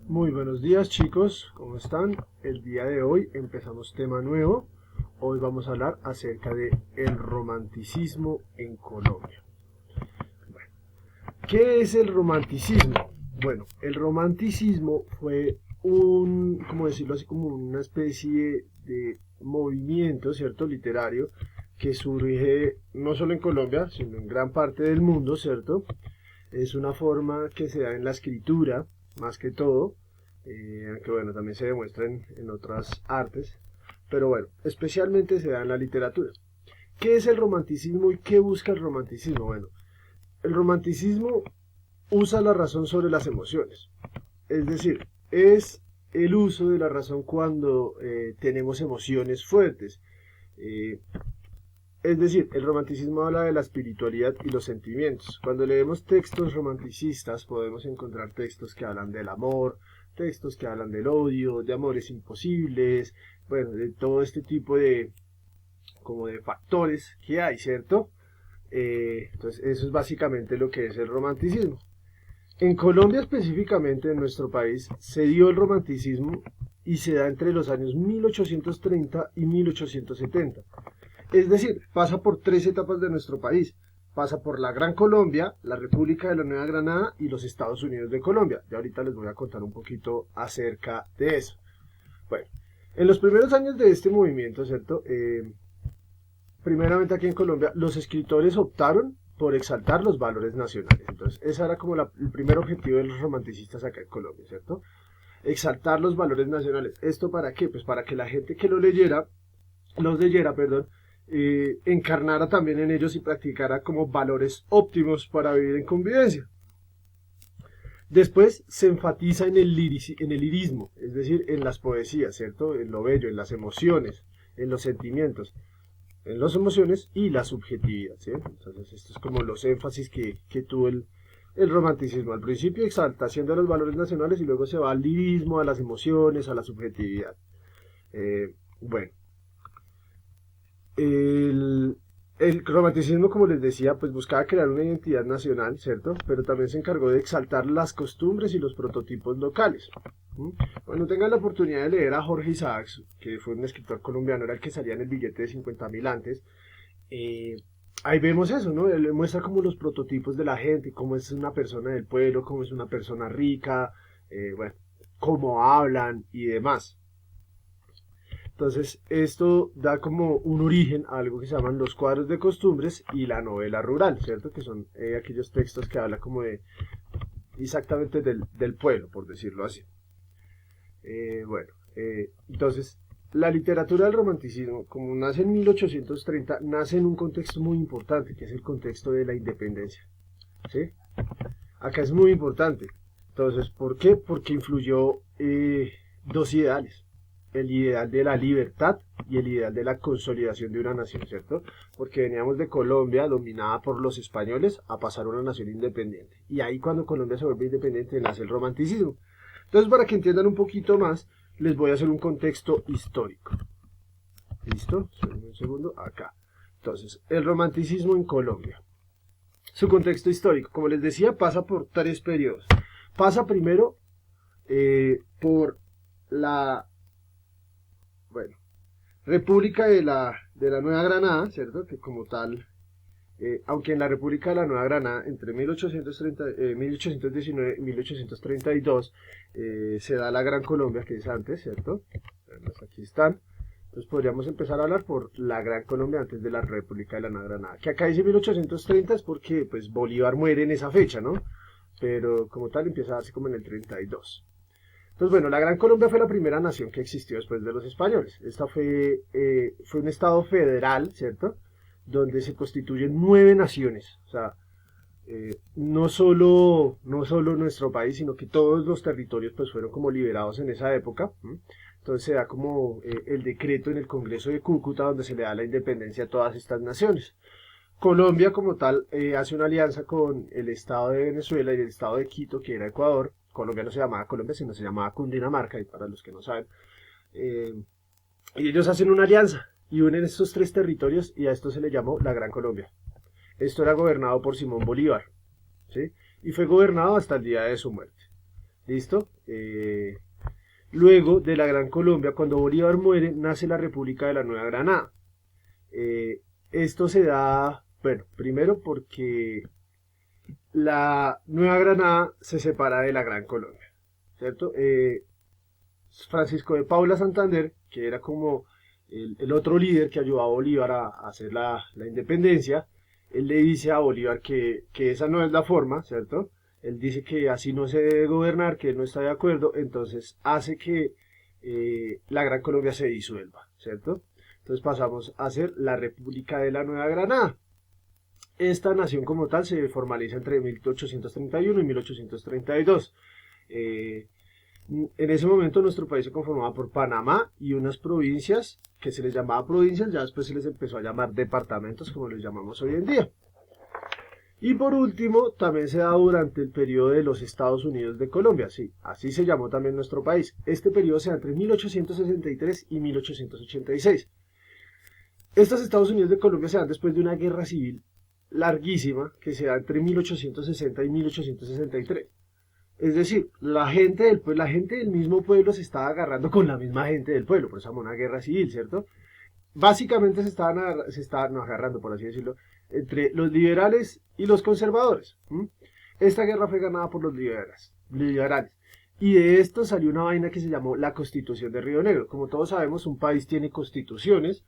Muy buenos días chicos, ¿cómo están? El día de hoy empezamos tema nuevo. Hoy vamos a hablar acerca de el romanticismo en Colombia. ¿Qué es el romanticismo? Bueno, el romanticismo fue como decirlo así, como una especie de movimiento, ¿cierto? Literario que surge no solo en Colombia, sino en gran parte del mundo, ¿cierto? Es una forma que se da en la escritura, más que todo, aunque bueno, también se demuestra en otras artes, pero bueno, especialmente se da en la literatura. ¿Qué es el romanticismo y qué busca el romanticismo? Bueno, el romanticismo usa la razón sobre las emociones, es decir, es el uso de la razón cuando tenemos emociones fuertes. Eh, es decir, el romanticismo habla de la espiritualidad y los sentimientos. Cuando leemos textos romanticistas podemos encontrar textos que hablan del amor, textos que hablan del odio, de amores imposibles, bueno, de todo este tipo como de factores que hay, ¿cierto? Entonces eso es básicamente lo que es el romanticismo. En Colombia específicamente, en nuestro país, se dio el romanticismo y se da entre los años 1830 y 1870. Es decir, pasa por tres etapas de nuestro país. Pasa por la Gran Colombia, la República de la Nueva Granada y los Estados Unidos de Colombia. Y ahorita les voy a contar un poquito acerca de eso. Bueno, en los primeros años de este movimiento, ¿cierto? Primeramente aquí en Colombia, los escritores optaron por exaltar los valores nacionales. Entonces, ese era como el primer objetivo de los romanticistas acá en Colombia, ¿cierto? Exaltar los valores nacionales. ¿Esto para qué? Pues para que la gente que los leyera, perdón, encarnara también en ellos y practicara como valores óptimos para vivir en convivencia. Después se enfatiza en el lirismo, es decir, en las poesías, ¿cierto? En lo bello, en las emociones, en los sentimientos, en las emociones y la subjetividad, ¿sí? Entonces, estos es como los énfasis que tuvo el romanticismo. Al principio exaltación de los valores nacionales y luego se va al lirismo, a las emociones, a la subjetividad. Bueno, el romanticismo, como les decía, pues buscaba crear una identidad nacional, ¿cierto? Pero también se encargó de exaltar las costumbres y los prototipos locales. Cuando tengan la oportunidad de leer a Jorge Isaacs, que fue un escritor colombiano, era el que salía en el billete de 50.000 antes, ahí vemos eso, ¿no? Él muestra como los prototipos de la gente, cómo es una persona del pueblo, cómo es una persona rica, bueno, cómo hablan y demás. Entonces, esto da como un origen a algo que se llaman los cuadros de costumbres y la novela rural, ¿cierto? Que son aquellos textos que hablan como de exactamente del pueblo, por decirlo así. Entonces, la literatura del romanticismo, como nace en 1830, nace en un contexto muy importante, que es el contexto de la independencia, ¿sí? Acá es muy importante. Entonces, ¿por qué? Porque influyó dos ideales: el ideal de la libertad y el ideal de la consolidación de una nación, ¿cierto? Porque veníamos de Colombia, dominada por los españoles, a pasar a una nación independiente. Y ahí cuando Colombia se vuelve independiente nace el romanticismo. Entonces, para que entiendan un poquito más, les voy a hacer un contexto histórico. ¿Listo? Un segundo, acá. Entonces, el romanticismo en Colombia. Su contexto histórico, como les decía, pasa por tres periodos. Pasa primero por la República de la Nueva Granada, ¿cierto? Que como tal, aunque en la República de la Nueva Granada, entre 1819 y 1832, se da la Gran Colombia, que es antes, ¿cierto? Bueno, aquí están. Entonces podríamos empezar a hablar por la Gran Colombia antes de la República de la Nueva Granada. Que acá dice 1830 es porque pues Bolívar muere en esa fecha, ¿no? Pero como tal empieza a darse como en el 32. Entonces, bueno, la Gran Colombia fue la primera nación que existió después de los españoles. Esta fue un estado federal, ¿cierto? Donde se constituyen 9 naciones. O sea, no solo nuestro país, sino que todos los territorios pues fueron como liberados en esa época. Entonces se da como el decreto en el Congreso de Cúcuta donde se le da la independencia a todas estas naciones. Colombia como tal hace una alianza con el Estado de Venezuela y el Estado de Quito, que era Ecuador. Colombia no se llamaba Colombia, sino se llamaba Cundinamarca, y para los que no saben. Y ellos hacen una alianza y unen estos tres territorios y a esto se le llamó la Gran Colombia. Esto era gobernado por Simón Bolívar, ¿sí? Y fue gobernado hasta el día de su muerte. ¿Listo? Luego de la Gran Colombia, cuando Bolívar muere, nace la República de la Nueva Granada. Esto se da, bueno, primero porque la Nueva Granada se separa de la Gran Colombia, ¿cierto? Francisco de Paula Santander, que era como el otro líder que ayudó a Bolívar a hacer la independencia, él le dice a Bolívar que esa no es la forma, ¿cierto? Él dice que así no se debe gobernar, que él no está de acuerdo, entonces hace que la Gran Colombia se disuelva, ¿cierto? Entonces pasamos a ser la República de la Nueva Granada. Esta nación como tal se formaliza entre 1831 y 1832. En ese momento nuestro país se conformaba por Panamá y unas provincias que se les llamaba provincias, ya después se les empezó a llamar departamentos como les llamamos hoy en día. Y por último, también se da durante el periodo de los Estados Unidos de Colombia, sí, así se llamó también nuestro país. Este periodo se da entre 1863 y 1886. Estos Estados Unidos de Colombia se dan después de una guerra civil larguísima que se da entre 1860 y 1863. Es decir, la gente del mismo pueblo se estaba agarrando con la misma gente del pueblo, por eso una guerra civil, ¿cierto? Básicamente se estaban agarrando, por así decirlo, entre los liberales y los conservadores. Esta guerra fue ganada por los liberales. Y de esto salió una vaina que se llamó la Constitución de Río Negro. Como todos sabemos, un país tiene constituciones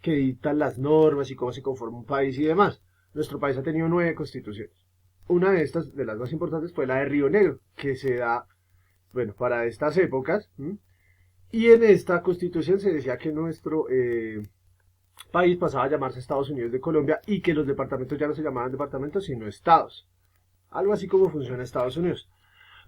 que dictan las normas y cómo se conforma un país y demás. Nuestro país ha tenido 9 constituciones. Una de estas, de las más importantes, fue la de Río Negro, que se da, bueno, para estas épocas. Y en esta constitución se decía que nuestro país pasaba a llamarse Estados Unidos de Colombia y que los departamentos ya no se llamaban departamentos, sino estados. Algo así como funciona Estados Unidos.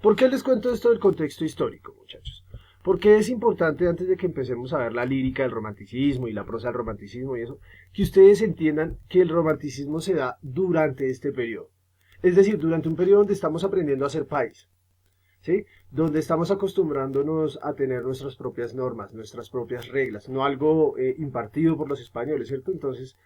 ¿Por qué les cuento esto del contexto histórico, muchachos? Porque es importante, antes de que empecemos a ver la lírica del romanticismo y la prosa del romanticismo y eso, que ustedes entiendan que el romanticismo se da durante este periodo. Es decir, durante un periodo donde estamos aprendiendo a ser país, ¿sí? Donde estamos acostumbrándonos a tener nuestras propias normas, nuestras propias reglas, no algo impartido por los españoles, ¿cierto? Entonces,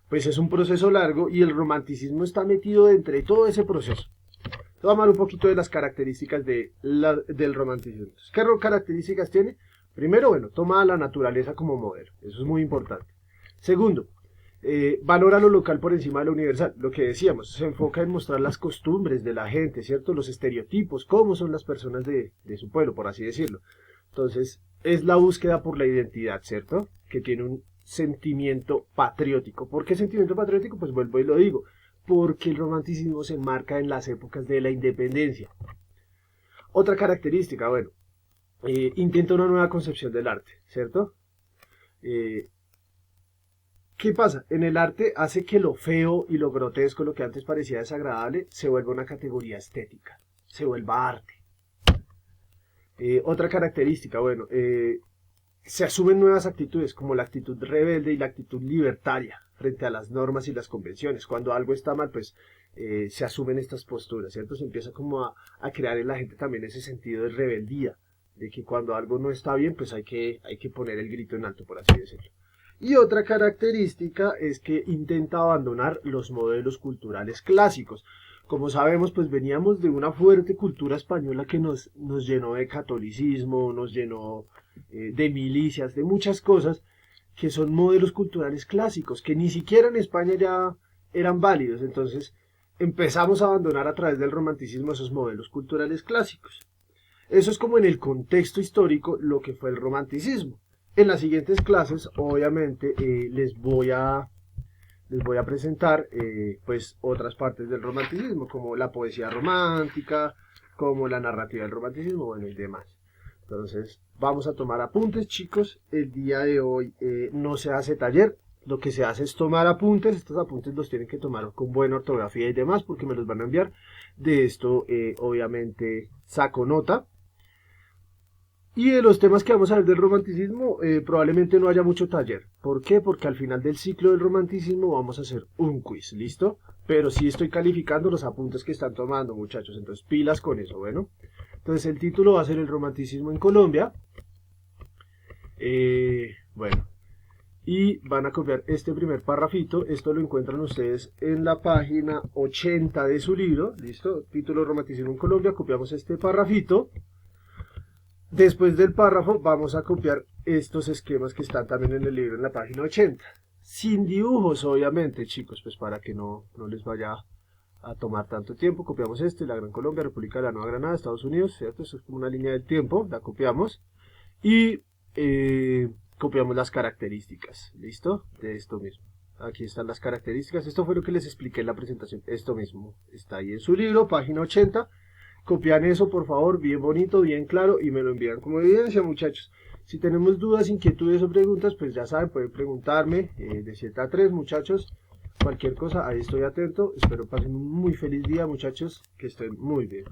pues es un proceso largo y el romanticismo está metido dentro de todo ese proceso. Vamos a hablar un poquito de las características del romanticismo. ¿Qué características tiene? Primero, bueno, toma a la naturaleza como modelo, eso es muy importante. Segundo, valora lo local por encima de lo universal, lo que decíamos, se enfoca en mostrar las costumbres de la gente, ¿cierto? Los estereotipos, cómo son las personas de su pueblo, por así decirlo. Entonces, es la búsqueda por la identidad, ¿cierto? Que tiene un sentimiento patriótico. ¿Por qué sentimiento patriótico? Pues vuelvo y lo digo, porque el romanticismo se enmarca en las épocas de la independencia. Otra característica, bueno, intenta una nueva concepción del arte, ¿cierto? ¿Qué pasa? En el arte hace que lo feo y lo grotesco, lo que antes parecía desagradable, se vuelva una categoría estética, se vuelva arte. Otra característica, bueno, se asumen nuevas actitudes como la actitud rebelde y la actitud libertaria frente a las normas y las convenciones. Cuando algo está mal, pues se asumen estas posturas, ¿cierto? Se empieza como a crear en la gente también ese sentido de rebeldía, de que cuando algo no está bien, pues hay que poner el grito en alto, por así decirlo. Y otra característica es que intenta abandonar los modelos culturales clásicos. Como sabemos, pues veníamos de una fuerte cultura española que nos llenó de catolicismo, nos llenó de milicias, de muchas cosas que son modelos culturales clásicos, que ni siquiera en España ya eran válidos. Entonces empezamos a abandonar a través del romanticismo esos modelos culturales clásicos. Eso es como en el contexto histórico lo que fue el romanticismo. En las siguientes clases, obviamente, les voy a presentar pues otras partes del romanticismo, como la poesía romántica, como la narrativa del romanticismo, bueno, y demás. Entonces, vamos a tomar apuntes, chicos. El día de hoy no se hace taller, lo que se hace es tomar apuntes. Estos apuntes los tienen que tomar con buena ortografía y demás, porque me los van a enviar. De esto, obviamente, saco nota. Y de los temas que vamos a ver del romanticismo, probablemente no haya mucho taller. ¿Por qué? Porque al final del ciclo del romanticismo vamos a hacer un quiz, ¿listo? Pero sí estoy calificando los apuntes que están tomando, muchachos, entonces pilas con eso, bueno. Entonces el título va a ser el romanticismo en Colombia. Bueno, y van a copiar este primer parrafito. Esto lo encuentran ustedes en la página 80 de su libro, ¿listo? Título romanticismo en Colombia, copiamos este parrafito. Después del párrafo vamos a copiar estos esquemas que están también en el libro en la página 80. Sin dibujos, obviamente, chicos, pues para que no les vaya a tomar tanto tiempo. Copiamos la Gran Colombia, República de la Nueva Granada, Estados Unidos, ¿cierto? Eso es como una línea del tiempo, la copiamos. Y copiamos las características, ¿listo? De esto mismo. Aquí están las características. Esto fue lo que les expliqué en la presentación. Esto mismo está ahí en su libro, página 80. Copian eso, por favor, bien bonito, bien claro, y me lo envían como evidencia, muchachos. Si tenemos dudas, inquietudes o preguntas, pues ya saben, pueden preguntarme de 7 a 3, muchachos. Cualquier cosa, ahí estoy atento. Espero pasen un muy feliz día, muchachos, que estén muy bien.